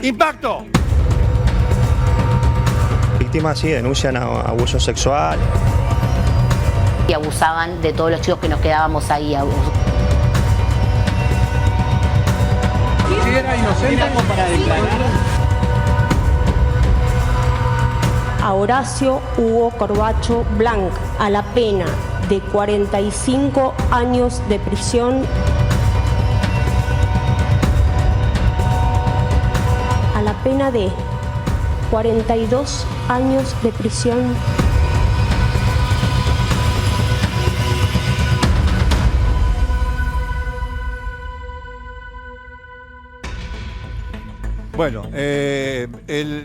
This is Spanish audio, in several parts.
¡Impacto! Víctimas sí denuncian abuso sexual. Y abusaban de todos los chicos que nos quedábamos ahí. Si era inocente para declarar. A Horacio Hugo Corbacho Blanc a la pena de 45 años de prisión. A la pena de 42 años de prisión. Bueno,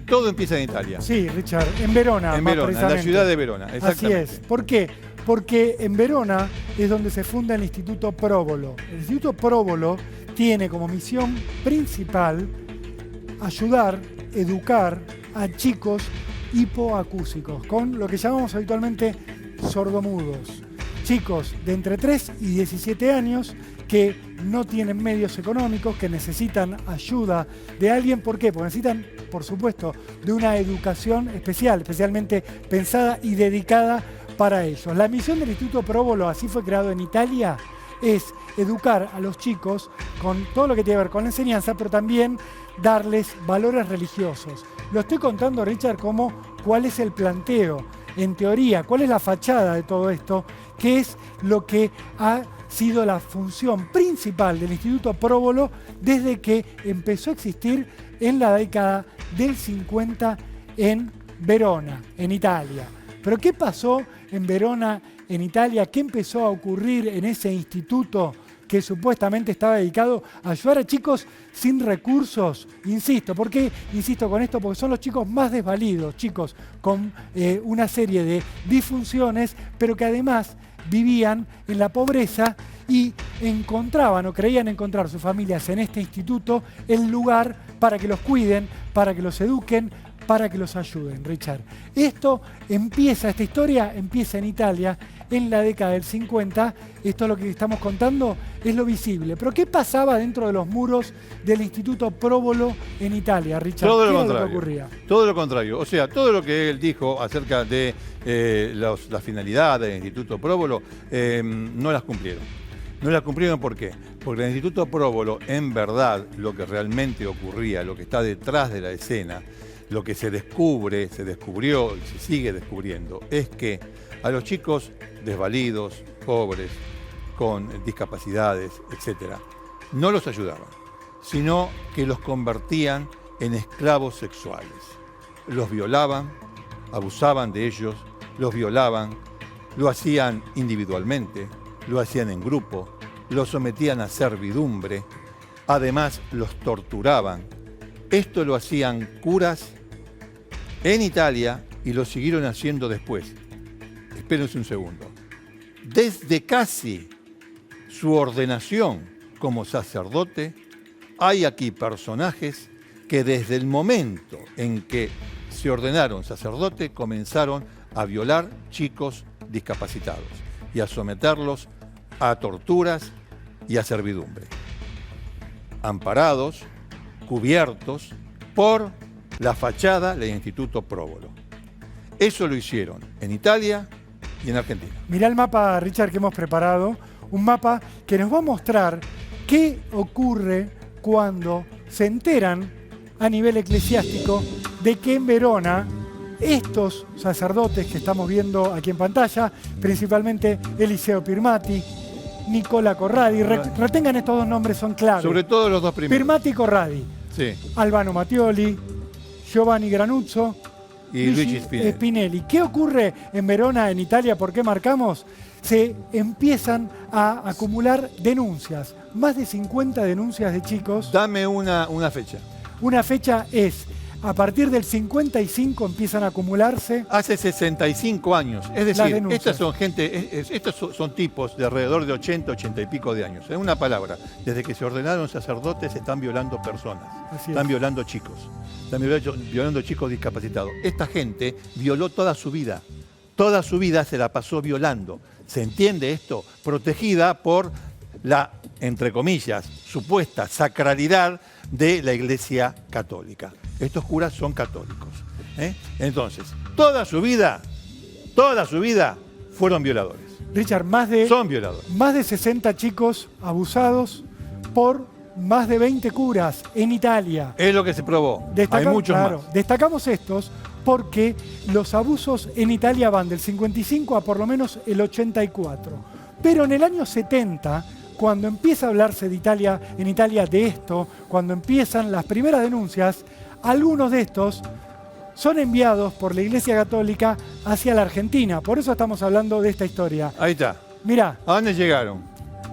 todo empieza en Italia. Sí, Richard, en Verona. En más Verona, en la precisamente. ciudad de Verona, Así exactamente. es. ¿Por qué? Porque en Verona es donde se funda el Instituto Próbolo. El Instituto Próbolo tiene como misión principal ayudar, educar a chicos hipoacúsicos, con lo que llamamos habitualmente sordomudos. Chicos de entre 3 y 17 años que no tienen medios económicos, que necesitan ayuda de alguien. ¿Por qué? Porque necesitan, por supuesto, de una educación especial, especialmente pensada y dedicada para ellos. La misión del Instituto Próbolo, así fue creado en Italia, es educar a los chicos con todo lo que tiene que ver con la enseñanza, pero también darles valores religiosos. Lo estoy contando, Richard, como cuál es el planteo, en teoría, cuál es la fachada de todo esto, qué es lo que ha sido la función principal del Instituto Próbolo desde que empezó a existir en la década del 50 en Verona, en Italia. Pero ¿qué pasó en Verona, en Italia? ¿Qué empezó a ocurrir en ese instituto que supuestamente estaba dedicado a ayudar a chicos sin recursos? Insisto, ¿por qué insisto con esto? Porque son los chicos más desvalidos, chicos con una serie de disfunciones, pero que además vivían en la pobreza y encontraban o creían encontrar sus familias en este instituto el lugar para que los cuiden, para que los eduquen, para que los ayuden, Richard. Esta historia empieza en Italia en la década del 50. Esto es lo que estamos contando, es lo visible. Pero ¿qué pasaba dentro de los muros del Instituto Próbolo en Italia, Richard? Todo ¿Qué lo era contrario. lo que ocurría? Todo lo contrario. O sea, todo lo que él dijo acerca de la finalidad del Instituto Próbolo, no las cumplieron. No las cumplieron, ¿por qué? Porque el Instituto Próbolo, en verdad, lo que realmente ocurría, lo que está detrás de la escena, lo que se descubrió y se sigue descubriendo, es que a los chicos desvalidos, pobres, con discapacidades, etc., no los ayudaban, sino que los convertían en esclavos sexuales. Los violaban, abusaban de ellos, los violaban, lo hacían individualmente, lo hacían en grupo, los sometían a servidumbre, además los torturaban. Esto lo hacían curas en Italia y lo siguieron haciendo después. Espérense un segundo. Desde casi su ordenación como sacerdote, hay aquí personajes que desde el momento en que se ordenaron sacerdote comenzaron a violar chicos discapacitados y a someterlos a torturas y a servidumbre, amparados, cubiertos por la fachada del Instituto Próbolo. Eso lo hicieron en Italia y en Argentina. Mirá el mapa, Richard, que hemos preparado. Un mapa que nos va a mostrar qué ocurre cuando se enteran a nivel eclesiástico de que en Verona estos sacerdotes que estamos viendo aquí en pantalla, principalmente Eliseo Pirmati, Nicola Corradi, retengan estos dos nombres, son claves. Sobre todo los dos primeros. Pirmati y Corradi. Sí. Albano Mattioli, Giovanni Granuzzo y Luigi Spinelli. ¿Qué ocurre en Verona, en Italia? ¿Por qué marcamos? Se empiezan a acumular denuncias, más de 50 denuncias de chicos. Dame una fecha. Una fecha es, a partir del 55 empiezan a acumularse. Hace 65 años. Es decir, estos son tipos de alrededor de 80, 80 y pico de años. En una palabra, desde que se ordenaron sacerdotes están violando personas. Están violando chicos. Están violando chicos discapacitados. Esta gente violó toda su vida. Toda su vida se la pasó violando. ¿Se entiende esto? Protegida por la, entre comillas, supuesta sacralidad de la Iglesia Católica. Estos curas son católicos. Entonces, toda su vida fueron violadores. Richard, Son violadores. más de 60 chicos abusados por más de 20 curas en Italia. Es lo que se probó. Hay muchos más. Destacamos estos porque los abusos en Italia van del 55 a por lo menos el 84. Pero en el año 70, cuando empieza a hablarse de Italia, en Italia de esto, cuando empiezan las primeras denuncias, algunos de estos son enviados por la Iglesia Católica hacia la Argentina. Por eso estamos hablando de esta historia. Ahí está. Mirá. ¿A dónde llegaron?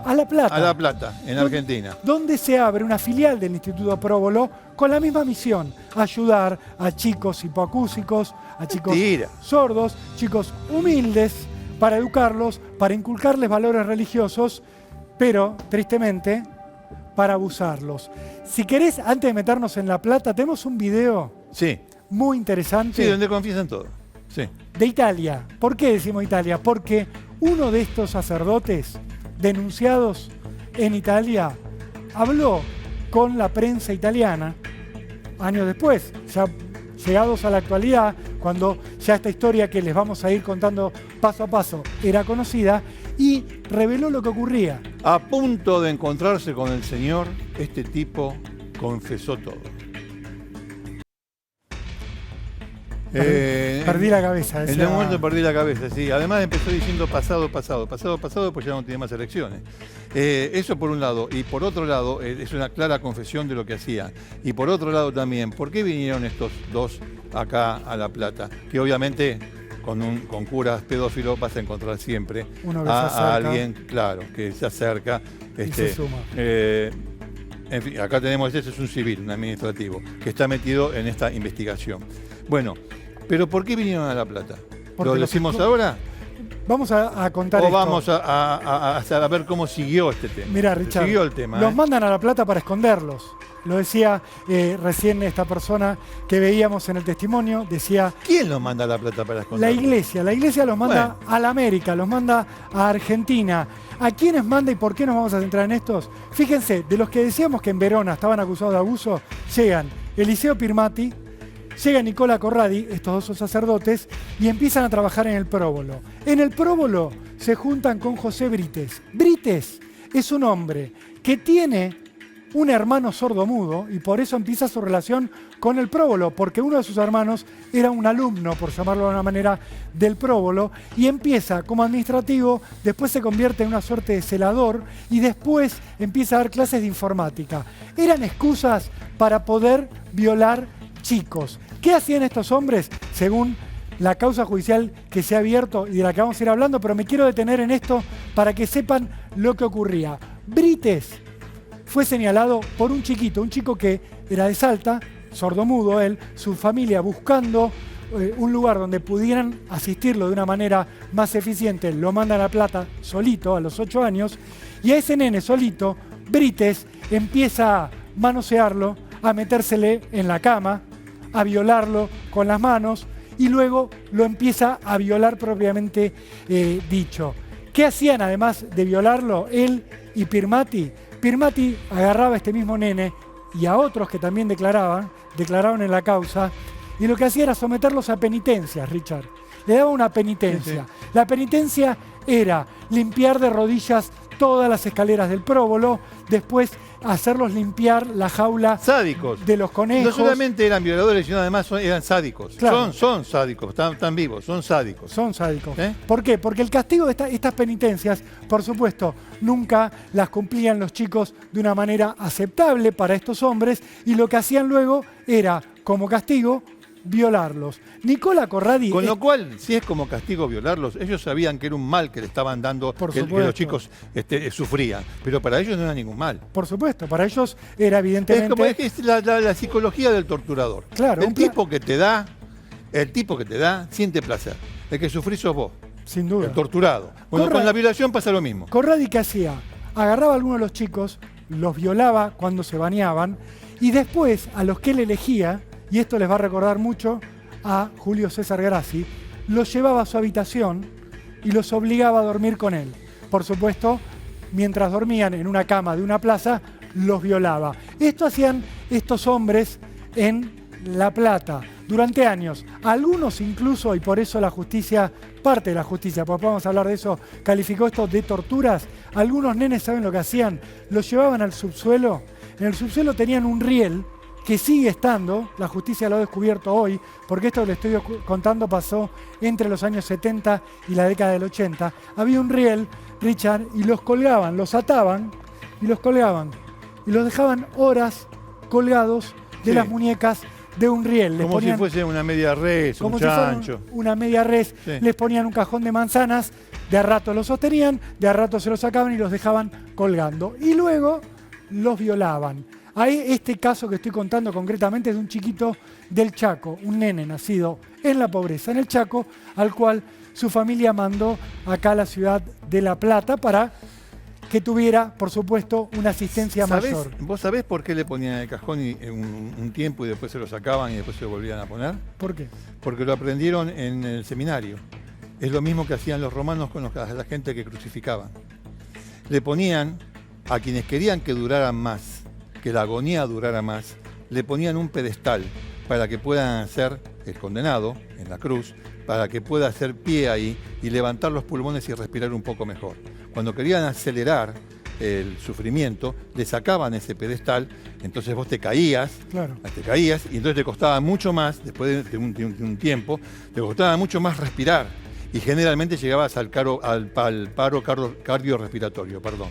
A La Plata. A La Plata, en Argentina. Donde se abre una filial del Instituto Próbolo con la misma misión: ayudar a chicos hipoacúsicos, a chicos sordos, chicos humildes, para educarlos, para inculcarles valores religiosos, pero, tristemente, para abusarlos. Si querés, antes de meternos en La Plata, tenemos un video muy interesante. Sí, donde confiesan todo. Sí. De Italia. ¿Por qué decimos Italia? Porque uno de estos sacerdotes denunciados en Italia habló con la prensa italiana años después, ya llegados a la actualidad, cuando ya esta historia que les vamos a ir contando paso a paso era conocida, y reveló lo que ocurría. A punto de encontrarse con el Señor, este tipo confesó todo. Perdí la cabeza. En el momento perdí la cabeza, sí. Además empezó diciendo pasado, pues ya no tiene más elecciones. Eso por un lado. Y por otro lado, es una clara confesión de lo que hacía. Y por otro lado también, ¿por qué vinieron estos dos acá a La Plata? Que obviamente con curas pedófilos vas a encontrar siempre a alguien, claro, que se acerca. Y se suma. En fin, acá tenemos, este es un civil, un administrativo, que está metido en esta investigación. Bueno, pero ¿por qué vinieron a La Plata? ¿Lo decimos ahora? Vamos a contar esto. O vamos a ver cómo siguió este tema. Mirá, Richard, siguió el tema, los mandan a La Plata para esconderlos. Lo decía recién esta persona que veíamos en el testimonio, decía... ¿Quién los manda a La Plata para esconderlos? La iglesia los manda a la América, los manda a Argentina. ¿A quiénes manda y por qué nos vamos a centrar en estos? Fíjense, de los que decíamos que en Verona estaban acusados de abuso, llegan Eliseo Pirmati, llega Nicola Corradi, estos dos son sacerdotes, y empiezan a trabajar en el Próbolo. En el Próbolo se juntan con José Brites. Brites es un hombre que tiene un hermano sordomudo y por eso empieza su relación con el Próbolo, porque uno de sus hermanos era un alumno, por llamarlo de una manera, del Próbolo, y empieza como administrativo, después se convierte en una suerte de celador y después empieza a dar clases de informática. Eran excusas para poder violar chicos. ¿Qué hacían estos hombres? Según la causa judicial que se ha abierto y de la que vamos a ir hablando, pero me quiero detener en esto para que sepan lo que ocurría. Brites fue señalado por un chico que era de Salta, sordomudo él, su familia buscando un lugar donde pudieran asistirlo de una manera más eficiente, lo mandan a La Plata solito a los 8 años, y a ese nene solito, Brites empieza a manosearlo, a metérsele en la cama, a violarlo con las manos y luego lo empieza a violar propiamente dicho. ¿Qué hacían además de violarlo él y Pirmati? Pirmati agarraba a este mismo nene y a otros que también declararon en la causa, y lo que hacía era someterlos a penitencias, Richard. Le daba una penitencia. Sí. La penitencia era limpiar de rodillas todas las escaleras del Próbolo, después hacerlos limpiar la jaula de los conejos. No solamente eran violadores, sino además eran sádicos. Claro. Son sádicos, están vivos, son sádicos. Son sádicos. ¿Por qué? Porque el castigo de estas penitencias, por supuesto, nunca las cumplían los chicos de una manera aceptable para estos hombres, y lo que hacían luego era, como castigo, violarlos. Nicola Corradi... Con lo cual, si es como castigo violarlos, ellos sabían que era un mal que le estaban dando, que los chicos sufrían. Pero para ellos no era ningún mal. Por supuesto, para ellos era evidentemente... Es la psicología del torturador. Claro, el tipo que te da siente placer. El que sufrís sos vos. Sin duda. El torturado. Bueno, con la violación pasa lo mismo. Corradi, ¿qué hacía? Agarraba a algunos de los chicos, los violaba cuando se bañaban, y después a los que él elegía, y esto les va a recordar mucho a Julio César Grassi, los llevaba a su habitación y los obligaba a dormir con él. Por supuesto, mientras dormían en una cama de una plaza, los violaba. Esto hacían estos hombres en La Plata durante años. Algunos incluso, y por eso la justicia, parte de la justicia, porque vamos a hablar de eso, calificó esto de torturas. Algunos nenes, ¿saben lo que hacían? Los llevaban al subsuelo. En el subsuelo tenían un riel que sigue estando, la justicia lo ha descubierto hoy, porque esto que les estoy contando pasó entre los años 70 y la década del 80. Había un riel, Richard, y los colgaban, los ataban y los colgaban. Y los dejaban horas colgados de las muñecas de un riel. Como si fuese una media res, un chancho. Si una media res, les ponían un cajón de manzanas, de a rato los sostenían, de a rato se los sacaban y los dejaban colgando. Y luego los violaban. Ahí este caso que estoy contando concretamente es de un chiquito del Chaco, un nene nacido en la pobreza, en el Chaco, al cual su familia mandó acá a la ciudad de La Plata para que tuviera, por supuesto, una asistencia mayor. ¿Vos sabés por qué le ponían el cajón un tiempo y después se lo sacaban y después se lo volvían a poner? ¿Por qué? Porque lo aprendieron en el seminario. Es lo mismo que hacían los romanos con la gente que crucificaban. Le ponían, a quienes querían que duraran más, que la agonía durara más, le ponían un pedestal para que puedan hacer el condenado en la cruz, para que pueda hacer pie ahí y levantar los pulmones y respirar un poco mejor. Cuando querían acelerar el sufrimiento, le sacaban ese pedestal, entonces vos te caías, y entonces te costaba mucho más, después de un tiempo, te costaba mucho más respirar y generalmente llegabas al paro cardiorrespiratorio, perdón.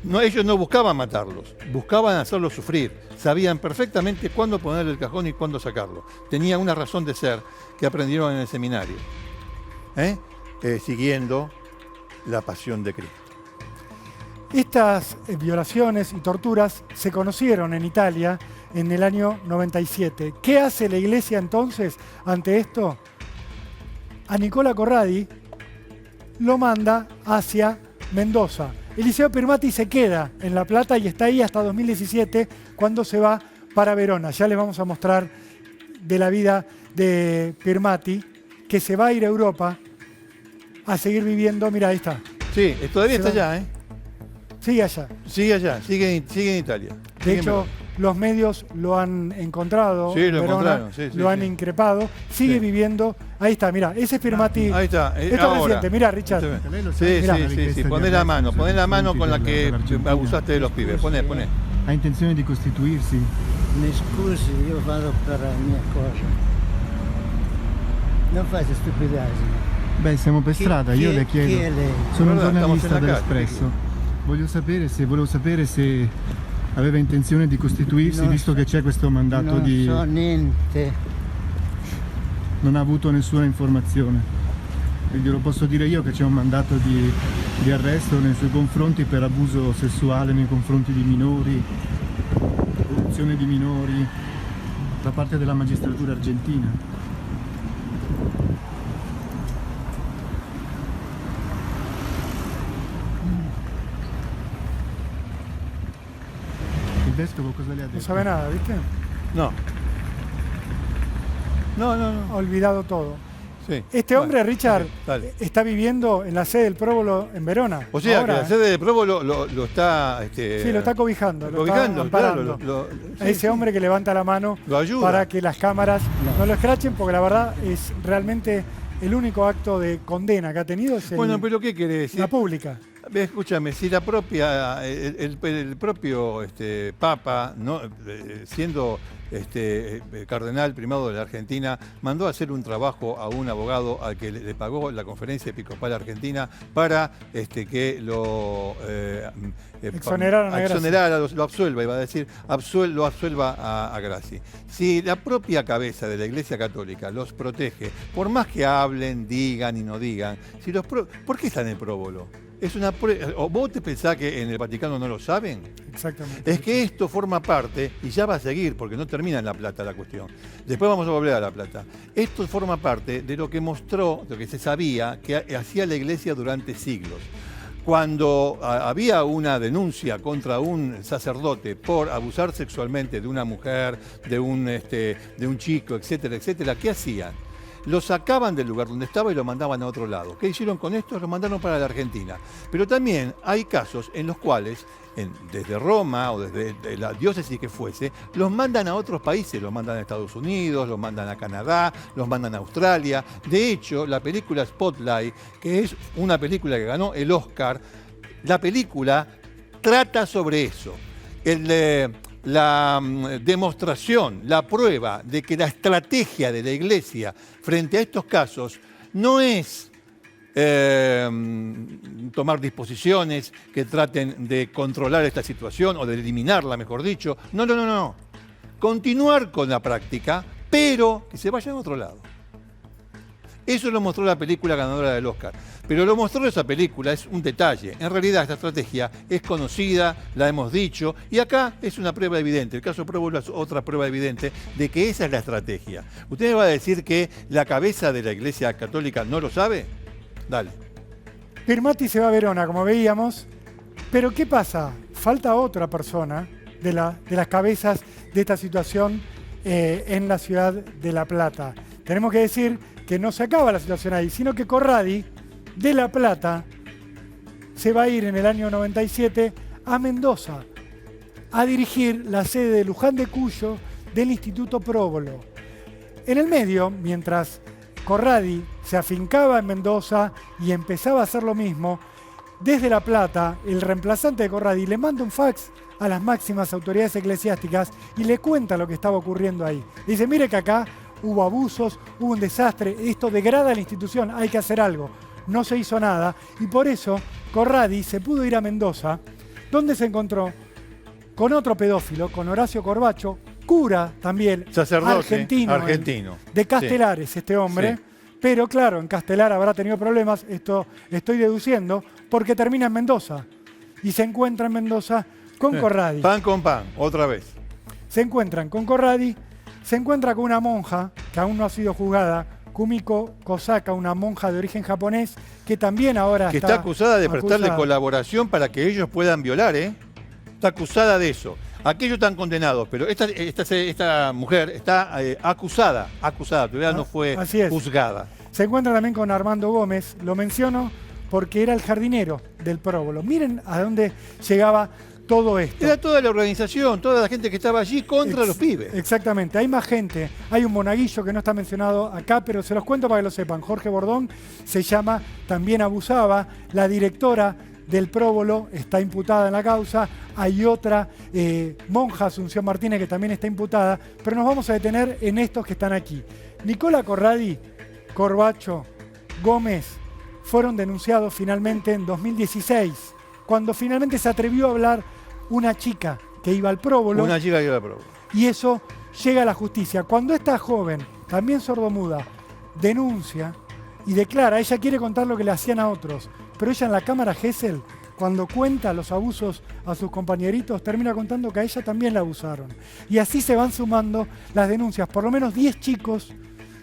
No, ellos no buscaban matarlos, buscaban hacerlos sufrir. Sabían perfectamente cuándo ponerle el cajón y cuándo sacarlo. Tenía una razón de ser que aprendieron en el seminario, siguiendo la pasión de Cristo. Estas violaciones y torturas se conocieron en Italia en el año 97. ¿Qué hace la Iglesia entonces ante esto? A Nicola Corradi lo manda hacia Mendoza. Eliseo Pirmati se queda en La Plata y está ahí hasta 2017, cuando se va para Verona. Ya les vamos a mostrar de la vida de Pirmati, que se va a ir a Europa a seguir viviendo. Mira, ahí está. Sí, todavía está allá, Sigue allá. Sigue allá, sigue en Italia. De hecho, los medios lo han encontrado, Verona, lo han increpado, sigue viviendo. Ahí está, mira, ese es Pirmati. Ahí está, esto es reciente, mira, Richard. Sí, poné la mano con la que abusaste de los pibes, poné. Ha intenzione di costituirsi? Mi scusi, io vado per la mia cosa. Non faccia stupidaggini. Beh, siamo per strada, io le chiedo. Chi è lei? Sono un giornalista dell'Espresso. Volevo sapere se aveva intenzione di costituirsi, visto che c'è questo mandato di... Non so niente. Non ha avuto nessuna informazione. E glielo posso dire io che c'è un mandato di arresto nei suoi confronti per abuso sessuale nei confronti di minori, corruzione di minori, da parte della magistratura argentina. Cosa le ha detto? No sabe nada, ¿viste? No. Ha olvidado todo. Sí. Este hombre, Richard, dale. está viviendo en la sede del Próbolo en Verona. O sea, ahora, que la sede del Próbolo lo está... sí, lo está cobijando. Lo está amparando. A ese hombre que levanta la mano para que las cámaras no lo escrachen, porque la verdad es realmente el único acto de condena que ha tenido es pero ¿qué quiere decir? La pública. Escúchame, si la propia, el propio Papa, ¿no? Siendo cardenal primado de la Argentina, mandó a hacer un trabajo a un abogado al que le pagó la Conferencia Episcopal Argentina para que lo exonerara, lo absuelva, iba a decir, lo absuelva a Grassi. Si la propia cabeza de la Iglesia Católica los protege, por más que hablen, digan y no digan, ¿por qué está en el próbolo? Es una ¿O vos te pensás que en el Vaticano no lo saben? Exactamente. Es que esto forma parte, y ya va a seguir, porque no termina en La Plata la cuestión. Después vamos a volver a La Plata. Esto forma parte de lo que mostró, de lo que se sabía que hacía la Iglesia durante siglos. Cuando había una denuncia contra un sacerdote por abusar sexualmente de una mujer, de un chico, etcétera, etcétera, ¿qué hacían? lo sacaban del lugar donde estaba y lo mandaban a otro lado. ¿Qué hicieron con esto? Lo mandaron para la Argentina. Pero también hay casos en los cuales, desde Roma o desde la diócesis que fuese, los mandan a otros países, los mandan a Estados Unidos, los mandan a Canadá, los mandan a Australia. De hecho, la película Spotlight, que es una película que ganó el Oscar, la película trata sobre eso. La demostración, la prueba de que la estrategia de la Iglesia frente a estos casos no es tomar disposiciones que traten de controlar esta situación o de eliminarla, mejor dicho. No. Continuar con la práctica, pero que se vayan a otro lado. Eso lo mostró la película ganadora del Oscar. Pero lo mostró esa película, es un detalle. En realidad esta estrategia es conocida, la hemos dicho, y acá es una prueba evidente. El caso Próbolo es otra prueba evidente de que esa es la estrategia. ¿Usted me va a decir que la cabeza de la Iglesia Católica no lo sabe? Dale. Pirmati se va a Verona, como veíamos, pero ¿qué pasa? Falta otra persona de las cabezas de esta situación en la ciudad de La Plata. Tenemos que decir que no se acaba la situación ahí, sino que Corradi, de La Plata, se va a ir en el año 97 a Mendoza a dirigir la sede de Luján de Cuyo del Instituto Próbolo. En el medio, mientras Corradi se afincaba en Mendoza y empezaba a hacer lo mismo, desde La Plata, el reemplazante de Corradi le manda un fax a las máximas autoridades eclesiásticas y le cuenta lo que estaba ocurriendo ahí. Dice, mire que acá hubo abusos, hubo un desastre, esto degrada la institución, hay que hacer algo. No se hizo nada y por eso Corradi se pudo ir a Mendoza, donde se encontró con otro pedófilo, con Horacio Corbacho, cura también, sacerdote argentino. De Castelares, sí. Este hombre, sí. Pero claro, en Castelar habrá tenido problemas, esto estoy deduciendo, porque termina en Mendoza y se encuentra en Mendoza con Corradi. Pan con pan, otra vez. Se encuentran con Corradi, se encuentra con una monja que aún no ha sido juzgada, Kumiko Kosaka, una monja de origen japonés, que también ahora está acusada de prestarle colaboración para que ellos puedan violar, ¿eh? Está acusada de eso. Aquellos están condenados, pero esta mujer está acusada, todavía no fue juzgada. Se encuentra también con Armando Gómez, lo menciono porque era el jardinero del Próbolo. Miren a dónde llegaba todo esto. Era toda la organización, toda la gente que estaba allí contra los pibes. Exactamente, hay más gente. Hay un monaguillo que no está mencionado acá, pero se los cuento para que lo sepan. Jorge Bordón se llama, también abusaba. La directora del Próbolo está imputada en la causa. Hay otra monja, Asunción Martínez, que también está imputada. Pero nos vamos a detener en estos que están aquí. Nicola Corradi, Corbacho, Gómez fueron denunciados finalmente en 2016, cuando finalmente se atrevió a hablar una chica que iba al Próbolo. Una chica que iba al Próbolo. Y eso llega a la justicia. Cuando esta joven, también sordomuda, denuncia y declara, ella quiere contar lo que le hacían a otros, pero ella en la cámara Gesell, cuando cuenta los abusos a sus compañeritos, termina contando que a ella también la abusaron. Y así se van sumando las denuncias. Por lo menos 10 chicos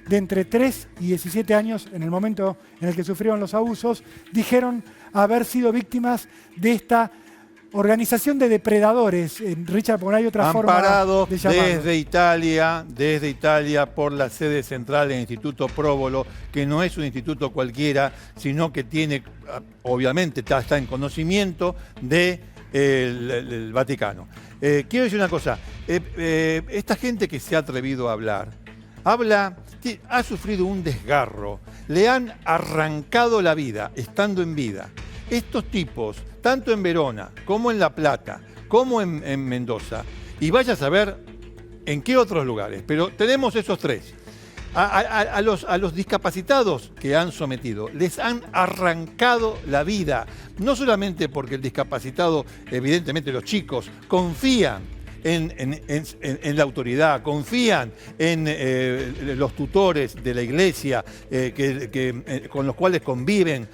de entre 3 y 17 años, en el momento en el que sufrieron los abusos, dijeron haber sido víctimas de esta organización de depredadores. Richard, porque hay otra forma de llamarlo. Desde Italia por la sede central del Instituto Próbolo, que no es un instituto cualquiera, sino que tiene, obviamente, está en conocimiento del Vaticano. Quiero decir una cosa, esta gente que se ha atrevido a hablar, ha sufrido un desgarro, le han arrancado la vida estando en vida. Estos tipos, tanto en Verona, como en La Plata, como en Mendoza, y vaya a saber en qué otros lugares, pero tenemos esos tres. A los discapacitados que han sometido, les han arrancado la vida, no solamente porque el discapacitado, evidentemente los chicos, confían en la autoridad, confían en los tutores de la iglesia con los cuales conviven,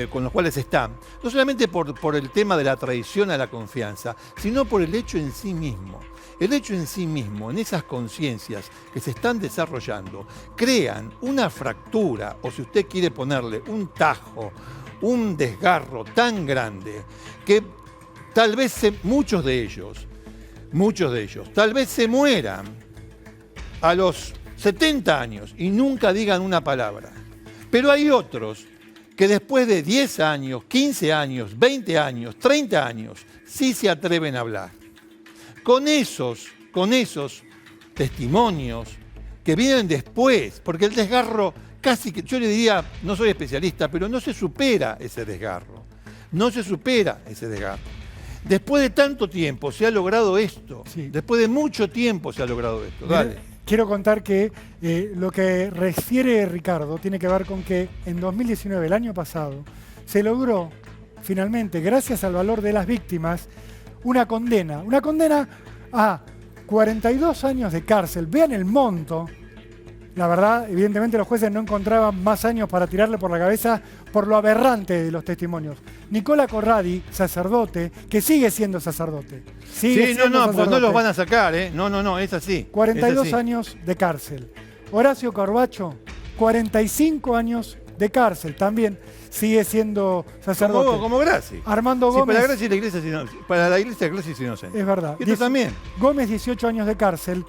con los cuales están. No solamente por el tema de la traición a la confianza, sino por el hecho en sí mismo. El hecho en sí mismo, en esas conciencias que se están desarrollando, crean una fractura, o si usted quiere ponerle un tajo, un desgarro tan grande, que tal vez muchos de ellos, tal vez se mueran a los 70 años y nunca digan una palabra. Pero hay otros que después de 10 años, 15 años, 20 años, 30 años, sí se atreven a hablar. Con esos testimonios que vienen después, porque el desgarro casi que, yo le diría, no soy especialista, pero no se supera ese desgarro. No se supera ese desgarro. Después de tanto tiempo se ha logrado esto. Sí. Después de mucho tiempo se ha logrado esto. Dale. Quiero contar que lo que refiere Ricardo tiene que ver con que en 2019, el año pasado, se logró finalmente, gracias al valor de las víctimas, una condena a 42 años de cárcel. Vean el monto. La verdad, evidentemente los jueces no encontraban más años para tirarle por la cabeza por lo aberrante de los testimonios. Nicola Corradi, sacerdote, que sigue siendo sacerdote. Sí, no, pues no los van a sacar, ¿eh? No, es así. 42 es así. años de cárcel. Horacio Corbacho, 45 años de cárcel. También sigue siendo sacerdote. Como Graci. Armando Gómez. Para la iglesia es inocente. Es verdad. Esto también. Gómez, 18 años de cárcel.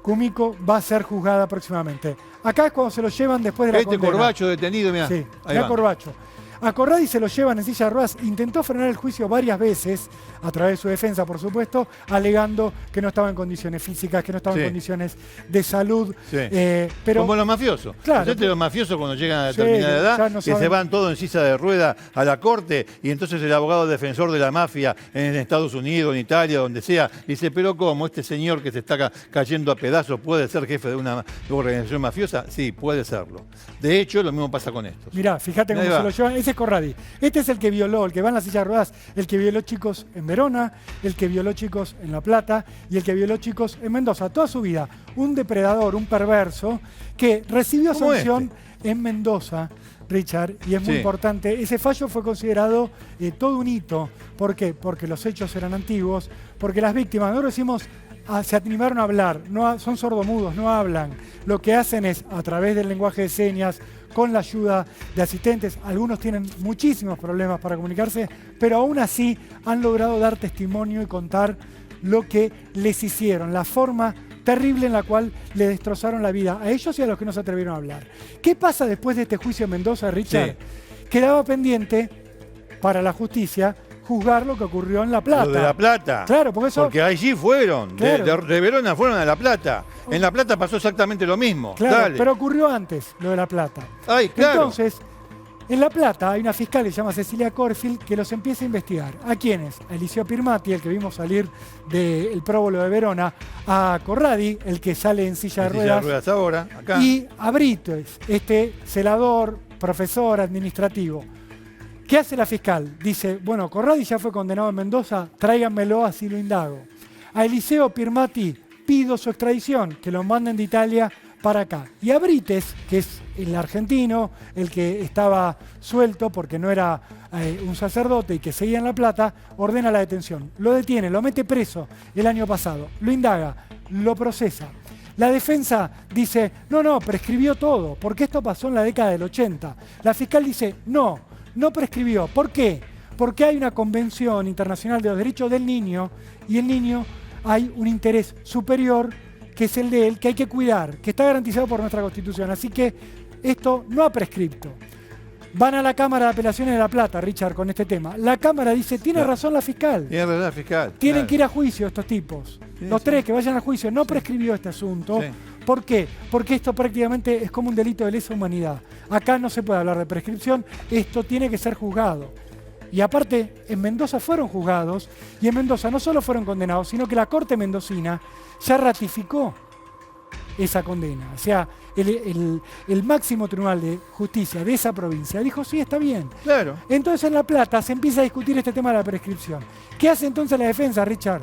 Kumiko va a ser juzgada próximamente. Acá es cuando se lo llevan después de la condena. Corbacho detenido, mirá. Sí, Ahí va. Corbacho. A Corradi se lo llevan en silla de ruedas. Intentó frenar el juicio varias veces, a través de su defensa, por supuesto, alegando que no estaba en condiciones físicas, que no estaba en condiciones de salud. Sí. Pero, como los mafiosos. Claro. Los mafiosos cuando llegan a determinada edad, no que se van todos en silla de rueda a la corte, y entonces el abogado defensor de la mafia en Estados Unidos, en Italia, donde sea, dice, pero ¿cómo? ¿Este señor que se está cayendo a pedazos puede ser jefe de una organización mafiosa? Sí, puede serlo. De hecho, lo mismo pasa con estos. Mirá, fíjate cómo se lo llevan. Ese es Corradi. Este es el que violó, el que va en la silla de ruedas, el que violó chicos en Verona, el que violó chicos en La Plata y el que violó chicos en Mendoza. Toda su vida, un depredador, un perverso, que recibió sanción en Mendoza, Richard, y es muy importante. Ese fallo fue considerado todo un hito. ¿Por qué? Porque los hechos eran antiguos, porque las víctimas, nosotros decimos, se animaron a hablar, son sordomudos, no hablan. Lo que hacen es, a través del lenguaje de señas, con la ayuda de asistentes, algunos tienen muchísimos problemas para comunicarse, pero aún así han logrado dar testimonio y contar lo que les hicieron, la forma terrible en la cual le destrozaron la vida a ellos y a los que no se atrevieron a hablar. ¿Qué pasa después de este juicio en Mendoza, Richard? Sí. Quedaba pendiente para la justicia juzgar lo que ocurrió en La Plata. Lo de La Plata. Claro, porque allí fueron. Claro. De Verona fueron a La Plata. En La Plata pasó exactamente lo mismo. Claro, Dale. pero ocurrió antes lo de La Plata. Ay, claro. Entonces, en La Plata hay una fiscal que se llama Cecilia Corfield que los empieza a investigar. ¿A quiénes? A Eliseo Pirmati, el que vimos salir del próbolo de Verona, a Corradi, el que sale en silla de ruedas ahora, acá. Y a Brites, este celador, profesor administrativo. ¿Qué hace la fiscal? Dice, bueno, Corradi ya fue condenado en Mendoza, tráiganmelo, así lo indago. A Eliseo Pirmati pido su extradición, que lo manden de Italia para acá. Y a Brites, que es el argentino, el que estaba suelto porque no era un sacerdote y que seguía en La Plata, ordena la detención. Lo detiene, lo mete preso el año pasado, lo indaga, lo procesa. La defensa dice, no, prescribió todo, porque esto pasó en la década del 80. La fiscal dice, no prescribió. ¿Por qué? Porque hay una convención internacional de los derechos del niño y el niño hay un interés superior que es el de él, que hay que cuidar, que está garantizado por nuestra Constitución. Así que esto no ha prescripto. Van a la Cámara de Apelaciones de La Plata, Richard, con este tema. La Cámara dice, tiene razón la fiscal. Tiene razón la fiscal. Tienen que ir a juicio estos tipos. Los tres que vayan a juicio. No prescribió este asunto. Sí. ¿Por qué? Porque esto prácticamente es como un delito de lesa humanidad. Acá no se puede hablar de prescripción, esto tiene que ser juzgado. Y aparte, en Mendoza fueron juzgados, y en Mendoza no solo fueron condenados, sino que la Corte Mendocina ya ratificó esa condena. O sea, el máximo tribunal de justicia de esa provincia dijo, sí, está bien. Claro. Entonces en La Plata se empieza a discutir este tema de la prescripción. ¿Qué hace entonces la defensa, Richard?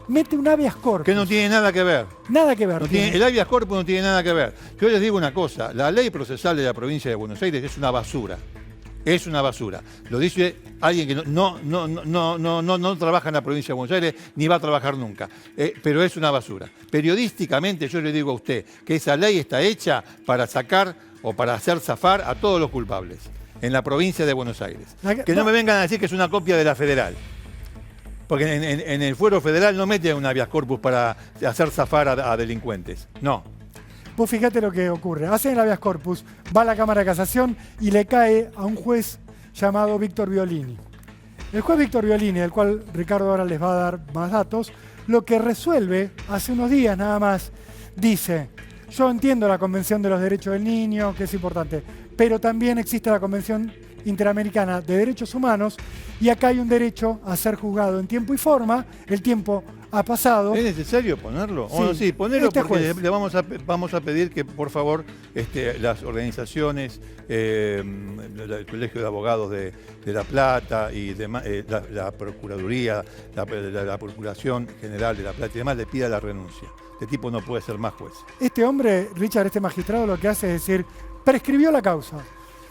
Mete un habeas corpus. Que no tiene nada que ver. Nada que ver. El habeas corpus no tiene nada que ver. Yo les digo una cosa, la ley procesal de la provincia de Buenos Aires es una basura. Es una basura. Lo dice alguien que no trabaja en la provincia de Buenos Aires, ni va a trabajar nunca. Pero es una basura. Periodísticamente yo le digo a usted que esa ley está hecha para sacar o para hacer zafar a todos los culpables en la provincia de Buenos Aires. Que no me vengan a decir que es una copia de la federal. Porque en el fuero federal no meten un habeas corpus para hacer zafar a delincuentes. No. Vos fíjate lo que ocurre. Hacen el habeas corpus, va a la Cámara de Casación y le cae a un juez llamado Víctor Violini. El juez Víctor Violini, del cual Ricardo ahora les va a dar más datos, lo que resuelve hace unos días nada más, dice: yo entiendo la Convención de los Derechos del Niño, que es importante, pero también existe la Convención Interamericana de Derechos Humanos y acá hay un derecho a ser juzgado en tiempo y forma. El tiempo ha pasado. ¿Es necesario ponerlo? Sí, Bueno, sí, ponelo este porque juez. le vamos a pedir que, por favor, las organizaciones, el Colegio de Abogados de La Plata y demás, la Procuraduría, la Procuración General de La Plata y demás, le pida la renuncia. Este tipo no puede ser más juez. Este hombre, Richard, este magistrado, lo que hace es decir, prescribió la causa.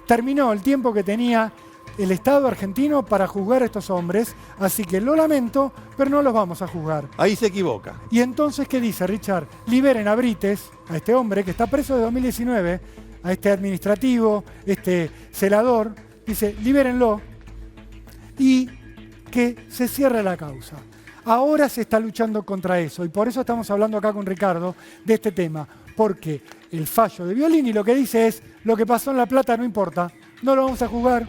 Terminó el tiempo que tenía el Estado argentino para juzgar a estos hombres, así que lo lamento, pero no los vamos a juzgar. Ahí se equivoca. Y entonces, ¿qué dice Richard? Liberen a Brites, a este hombre que está preso de 2019, a este administrativo, este celador, dice, libérenlo y que se cierre la causa. Ahora se está luchando contra eso y por eso estamos hablando acá con Ricardo de este tema, porque el fallo de Violini lo que dice es, lo que pasó en La Plata no importa, no lo vamos a juzgar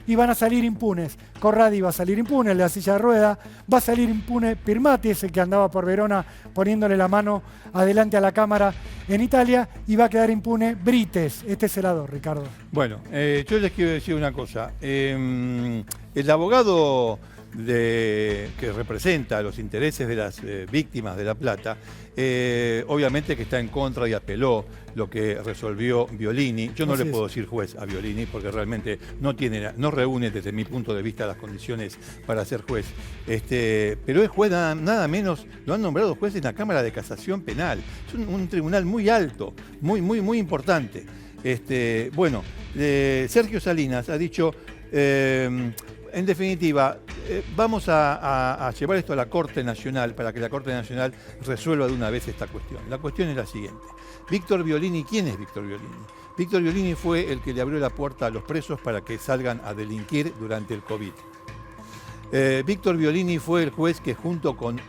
y van a salir impunes. Corradi va a salir impune, el de la silla de rueda, va a salir impune Pirmati, ese que andaba por Verona poniéndole la mano adelante a la cámara en Italia, y va a quedar impune Brites, este celador, Ricardo. Bueno, yo les quiero decir una cosa. El abogado que representa los intereses de las víctimas de La Plata, obviamente que está en contra y apeló lo que resolvió Violini. Yo no le puedo decir juez a Violini porque realmente no reúne desde mi punto de vista las condiciones para ser juez. Pero es juez nada menos, lo han nombrado juez en la Cámara de Casación Penal. Es un tribunal muy alto, muy importante. Bueno, Sergio Salinas ha dicho, en definitiva, vamos a llevar esto a la Corte Nacional para que la Corte Nacional resuelva de una vez esta cuestión. La cuestión es la siguiente. Víctor Violini, ¿quién es Víctor Violini? Víctor Violini fue el que le abrió la puerta a los presos para que salgan a delinquir durante el COVID. Víctor Violini fue el juez que, junto con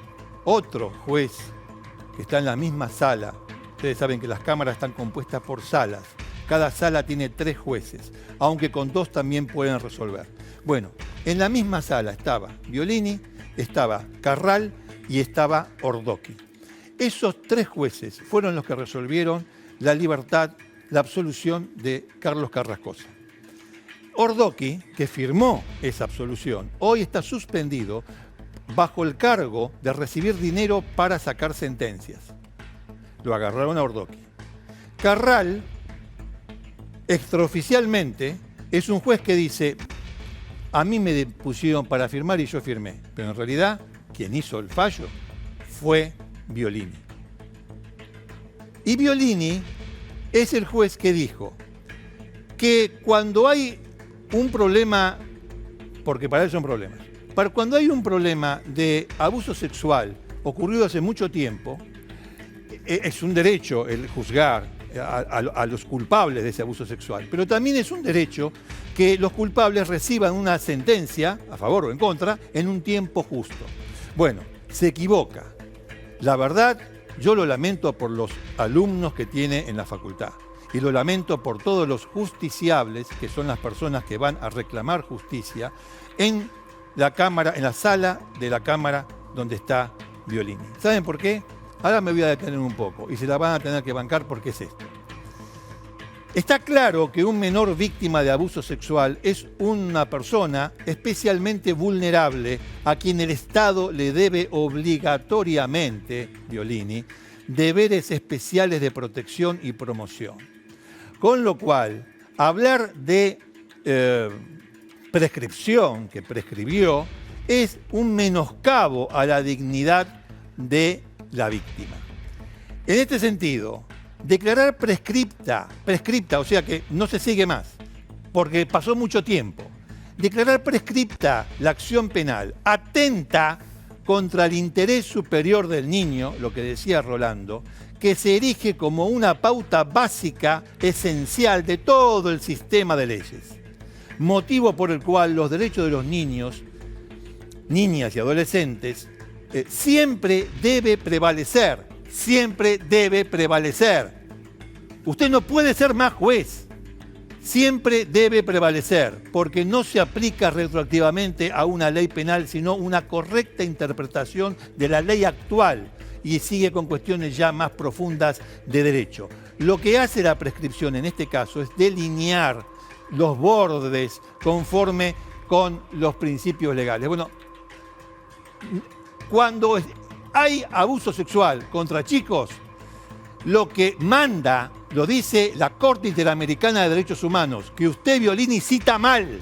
otro juez que está en la misma sala, ustedes saben que las cámaras están compuestas por salas, cada sala tiene 3 jueces, aunque con 2 también pueden resolver. Bueno, en la misma sala estaba Violini, estaba Carral y estaba Ordocchi. Esos 3 jueces fueron los que resolvieron la libertad, la absolución de Carlos Carrascosa. Ordocchi, que firmó esa absolución, hoy está suspendido bajo el cargo de recibir dinero para sacar sentencias. Lo agarraron a Ordocchi. Carral, extraoficialmente, es un juez que dice, a mí me pusieron para firmar y yo firmé, pero en realidad quien hizo el fallo fue Violini. Y Violini es el juez que dijo que cuando hay un problema, porque para él son problemas, cuando hay un problema de abuso sexual ocurrido hace mucho tiempo, es un derecho el juzgar a los culpables de ese abuso sexual, pero también es un derecho que los culpables reciban una sentencia, a favor o en contra, en un tiempo justo. Bueno, se equivoca. La verdad, yo lo lamento por los alumnos que tiene en la facultad y lo lamento por todos los justiciables, que son las personas que van a reclamar justicia, en la cámara, en la sala de la cámara donde está Violini. ¿Saben por qué? Ahora me voy a detener un poco y se la van a tener que bancar porque es esto. Está claro que un menor víctima de abuso sexual es una persona especialmente vulnerable a quien el Estado le debe obligatoriamente, Violini, deberes especiales de protección y promoción. Con lo cual, hablar de prescripción, que prescribió, es un menoscabo a la dignidad de la víctima. En este sentido, declarar prescripta, o sea que no se sigue más, porque pasó mucho tiempo. Declarar prescripta la acción penal atenta contra el interés superior del niño, lo que decía Rolando, que se erige como una pauta básica, esencial de todo el sistema de leyes. Motivo por el cual los derechos de los niños, niñas y adolescentes siempre debe prevalecer. Usted no puede ser más juez. Siempre debe prevalecer, porque no se aplica retroactivamente a una ley penal, sino una correcta interpretación de la ley actual y sigue con cuestiones ya más profundas de derecho. Lo que hace la prescripción en este caso es delinear los bordes conforme con los principios legales. Bueno, cuando hay abuso sexual contra chicos, lo que manda, lo dice la Corte Interamericana de Derechos Humanos, que usted, Violini, cita mal,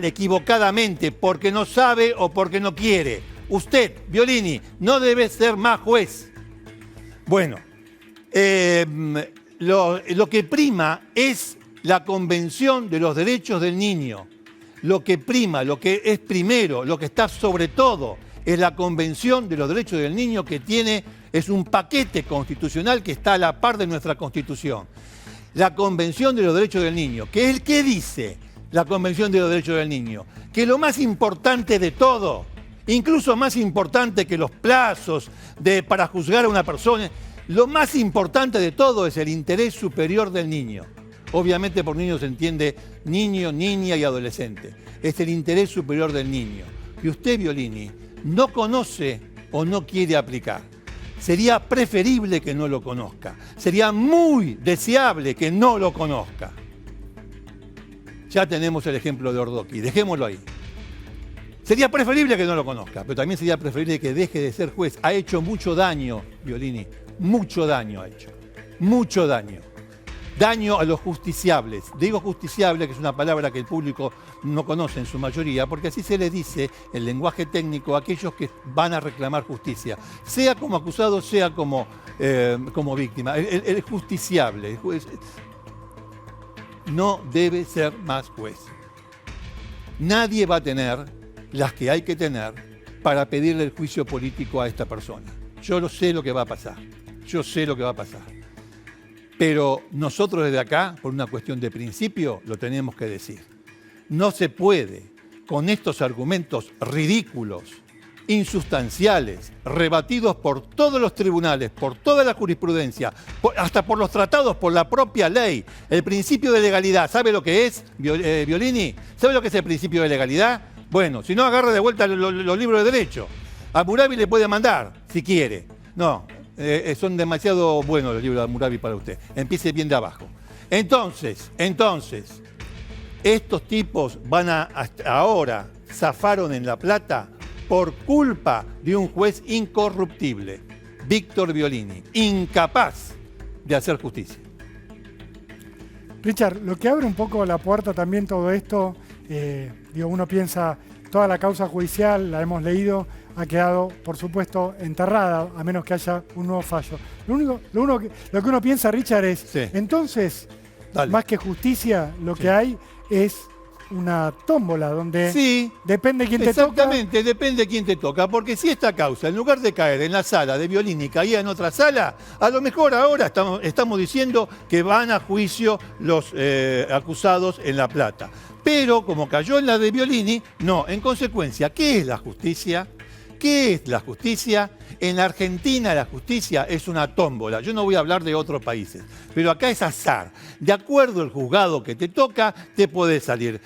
equivocadamente, porque no sabe o porque no quiere. Usted, Violini, no debe ser más juez. Bueno, lo que prima es la Convención de los Derechos del Niño. Lo que prima, lo que es primero, lo que está sobre todo, es la Convención de los Derechos del Niño, que es un paquete constitucional que está a la par de nuestra Constitución. La Convención de los Derechos del Niño, que es el que dice la Convención de los Derechos del Niño, que lo más importante de todo, incluso más importante que los plazos para juzgar a una persona, lo más importante de todo es el interés superior del niño. Obviamente por niño se entiende niño, niña y adolescente. Es el interés superior del niño, que usted, Violini, no conoce o no quiere aplicar. Sería preferible que no lo conozca. Sería muy deseable que no lo conozca. Ya tenemos el ejemplo de Ordoqui, dejémoslo ahí. Sería preferible que no lo conozca, pero también sería preferible que deje de ser juez. Ha hecho mucho daño, Violini, mucho daño ha hecho, mucho daño. Daño a los justiciables. Digo justiciable, que es una palabra que el público no conoce en su mayoría, porque así se le dice en lenguaje técnico a aquellos que van a reclamar justicia, sea como acusado, sea como víctima. El justiciable no debe ser más juez. Nadie va a tener las que hay que tener para pedirle el juicio político a esta persona. Yo sé lo que va a pasar. Yo sé lo que va a pasar. Pero nosotros desde acá, por una cuestión de principio, lo tenemos que decir. No se puede, con estos argumentos ridículos, insustanciales, rebatidos por todos los tribunales, por toda la jurisprudencia, hasta por los tratados, por la propia ley, el principio de legalidad. ¿Sabe lo que es, Violini? ¿Sabe lo que es el principio de legalidad? Bueno, si no, agarra de vuelta los libros de derecho. A Hammurabi le puede mandar, si quiere. No. Son demasiado buenos los libros de Hammurabi para usted. Empiece bien de abajo. Entonces, estos tipos ahora zafaron en La Plata por culpa de un juez incorruptible, Víctor Violini, incapaz de hacer justicia. Richard, lo que abre un poco la puerta también todo esto, uno piensa, toda la causa judicial, la hemos leído, ha quedado, por supuesto, enterrada, a menos que haya un nuevo fallo. Lo que uno piensa, Richard, es, sí. Entonces, más que justicia, lo que hay es una tómbola, donde depende quién te toca. Exactamente, depende quién te toca, porque si esta causa, en lugar de caer en la sala de Violini, caía en otra sala, a lo mejor ahora estamos diciendo que van a juicio los acusados en La Plata. Pero, como cayó en la de Violini, no. En consecuencia, ¿qué es la justicia? ¿Qué es la justicia? En Argentina la justicia es una tómbola. Yo no voy a hablar de otros países, pero acá es azar. De acuerdo al juzgado que te toca, te podés salir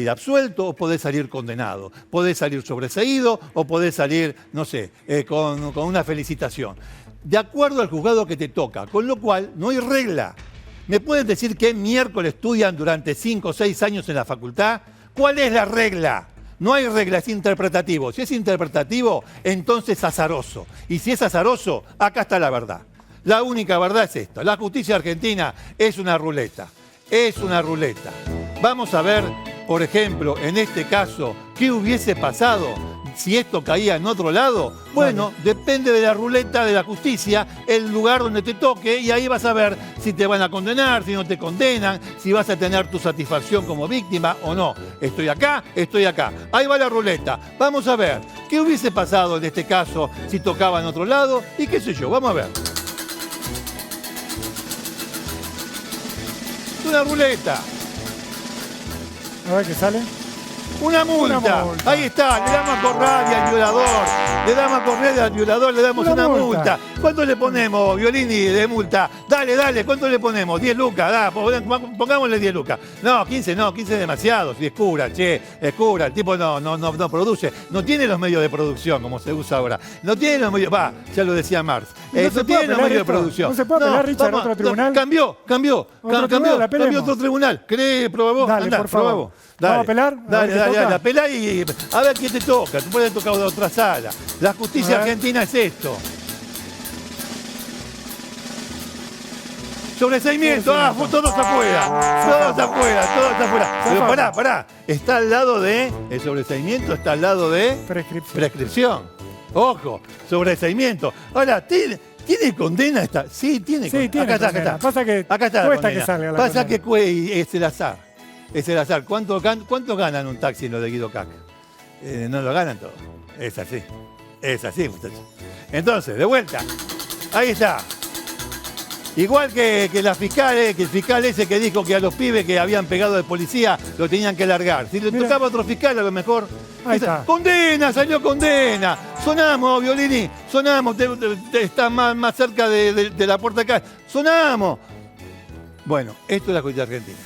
absuelto o podés salir condenado. Podés salir sobreseído o podés salir, no sé, con una felicitación. De acuerdo al juzgado que te toca, con lo cual no hay regla. ¿Me pueden decir qué miércoles estudian durante 5 o 6 años en la facultad? ¿Cuál es la regla? No hay regla, es interpretativo. Si es interpretativo, entonces es azaroso. Y si es azaroso, acá está la verdad. La única verdad es esta. La justicia argentina es una ruleta. Es una ruleta. Vamos a ver, por ejemplo, en este caso, ¿qué hubiese pasado si esto caía en otro lado? Bueno, depende de la ruleta de la justicia, el lugar donde te toque, y ahí vas a ver si te van a condenar, si no te condenan, si vas a tener tu satisfacción como víctima o no. Estoy acá, estoy acá. Ahí va la ruleta. Vamos a ver qué hubiese pasado en este caso si tocaba en otro lado y qué sé yo. Vamos a ver. Una ruleta. A ver qué sale. Una multa. Ahí está, le damos a correr al violador. Le damos a correr al violador, le damos una multa. ¿Cuánto le ponemos, Violini, de multa? Dale, ¿cuánto le ponemos? 10 lucas, pongámosle 10 lucas. No, 15 es demasiado, si es cura, el tipo no produce, no tiene los medios de producción como se usa ahora. No tiene los medios, ya lo decía Marx, no tiene los medios de producción. ¿No se puede apelar, Richard, a otro tribunal? Cambió otro tribunal. ¿Probá vos? Dale, por favor. Vos. Dale. ¿Vamos a apelar? Dale, apelá y a ver quién te toca. Te puede tocar de otra sala. La justicia argentina es esto. Sobreseimiento, todos afuera. Pero pará. Está al lado de el sobreseimiento, está al lado de prescripción. Ojo, sobreseimiento. Ahora, ¿tiene condena esta? Sí, tiene condena. Acá está. Pasa que acá está cuesta la que salga la Pasa condena. que es el azar. Es el azar. ¿Cuánto ganan un taxi en lo de Guido Cac? No lo ganan todo. Es así, muchachos. Entonces, de vuelta. Ahí está. Igual que el fiscal ese que dijo que a los pibes que habían pegado de policía lo tenían que largar. Si le tocaba a otro fiscal, a lo mejor... Ahí está. ¡Condena! ¡Salió condena! Sonamos, Violini, sonamos. Está más cerca de la puerta acá. ¡Sonamos! Bueno, esto es la justicia argentina.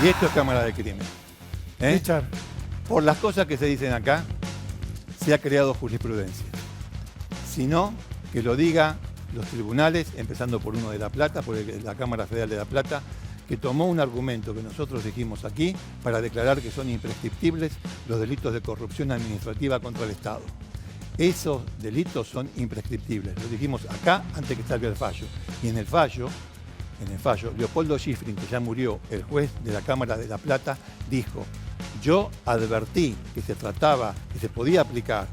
Y esto es Cámara de Crimen. Richard. Por las cosas que se dicen acá, se ha creado jurisprudencia. Si no, que lo diga los tribunales, empezando por uno de La Plata, por la Cámara Federal de La Plata, que tomó un argumento que nosotros dijimos aquí para declarar que son imprescriptibles los delitos de corrupción administrativa contra el Estado. Esos delitos son imprescriptibles. Lo dijimos acá antes que salga el fallo. Y en el fallo, Leopoldo Schifrin, que ya murió, el juez de la Cámara de La Plata, dijo: yo advertí que se podía aplicar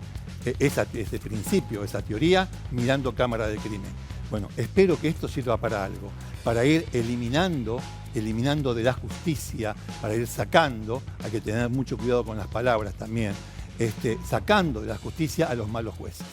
ese principio, esa teoría, mirando Cámara de Crimen. Bueno, espero que esto sirva para algo, para ir eliminando de la justicia, para ir sacando, hay que tener mucho cuidado con las palabras también, sacando de la justicia a los malos jueces.